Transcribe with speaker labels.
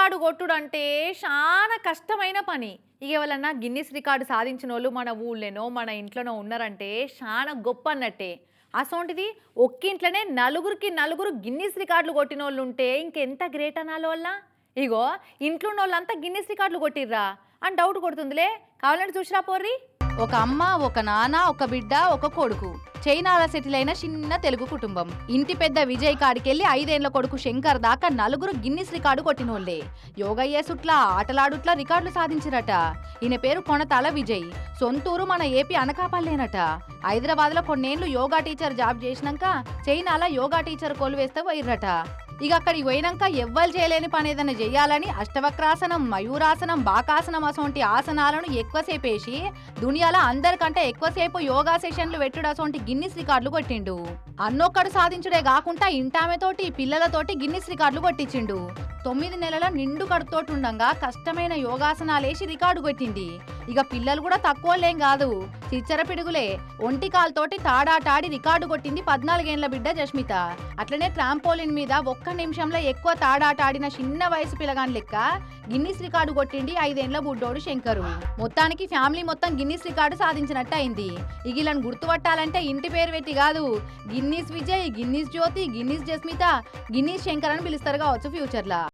Speaker 1: Record కొట్టుడు అంటే చాలా కష్టమైన పని. ఇక ఎవరన్నా గిన్నిస్ రికార్డు సాధించినోళ్ళు మన ఊళ్ళోనో, మన ఇంట్లోనో ఉన్నారంటే చాలా గొప్ప అన్నట్టే. అసోంటిది ఒక్కింట్లోనే నలుగురికి నలుగురు గిన్నిస్ రికార్డులు కొట్టినోళ్ళుంటే ఇంకెంత గ్రేట్ అనాలోళ్ళ. ఇగో ఇంట్లోన్నోళ్ళంతా గిన్నిస్ రికార్డులు కొట్టిర్రా అని డౌట్ కొడుతుందిలే. కావాలంటే చూసిరా పోర్రి.
Speaker 2: ఒక అమ్మ, ఒక నాన్న, ఒక బిడ్డ, ఒక కొడుకు. చైనాలో సెటిల్ అయిన చిన్న తెలుగు కుటుంబం. ఇంటి పెద్ద విజయ్ కాడికెళ్లి 5 ఏళ్ల కొడుకు శంకర్ దాకా నలుగురు గిన్నిస్ రికార్డు కొట్టినోళ్లే. యోగయ్య సుట్లా ఆటలాడుట్లా రికార్డులు సాధించిరట. ఈయన పేరు కొనతాల విజయ్. సొంతూరు మన ఏపీ అనకాపల్లేనట. హైదరాబాద్ లో కొన్నేళ్లు యోగా టీచర్ జాబ్ చేసినాక చైనాలో యోగా టీచర్ కొలువేస్తే పోయిర్రట. ఇక అక్కడికి పోయినాక ఎవ్వరు చేయలేని పని ఏదైనా చెయ్యాలని అష్టవక్రాసనం, మయూరాసనం, బాకాసనం అసోంటి ఆసనాలను ఎక్కువసేపేసి దునియాలో అందరికంటే ఎక్కువసేపు యోగా సెషన్లు పెట్టుడు అసోంటి గిన్నిస్ రికార్డులు కొట్టిండు. అన్నొక్కడు సాధించుడే కాకుండా ఇంటామెతోటి పిల్లలతోటి గిన్నిస్ రికార్డులు కొట్టించిండు. 9 నెలల నిండు కడుపుతోటి ఉండంగా కష్టమైన యోగాసనాలేసి రికార్డు కొట్టింది. ఇక పిల్లలు కూడా తక్కువలేం కాదు, చిచ్చర పిడుగులే. ఒంటి కాలుతోటి తాడాటాడి రికార్డు కొట్టింది 14 ఏళ్ల బిడ్డ జస్మిత. అట్లనే ట్రాంపోలిన్ మీద 1 నిమిషంలో ఎక్కువ తాడాటాడిన చిన్న వయసు పిల్లగాని లెక్క గిన్నిస్ రికార్డు కొట్టింది 5 ఏళ్ల బుడ్డోడు శంకరు. మొత్తానికి ఫ్యామిలీ మొత్తం గిన్నిస్ రికార్డు సాధించినట్టు అయింది. ఇక ఇలాను గుర్తుపట్టాలంటే ఇంటి పేరు పెట్టి కాదు, గిన్నిస్ విజయ్, గిన్నిస్ జ్యోతి, గిన్నిస్ జస్మిత, గిన్నిస్ శంకర్ అని పిలుస్తారు కావచ్చు ఫ్యూచర్లా.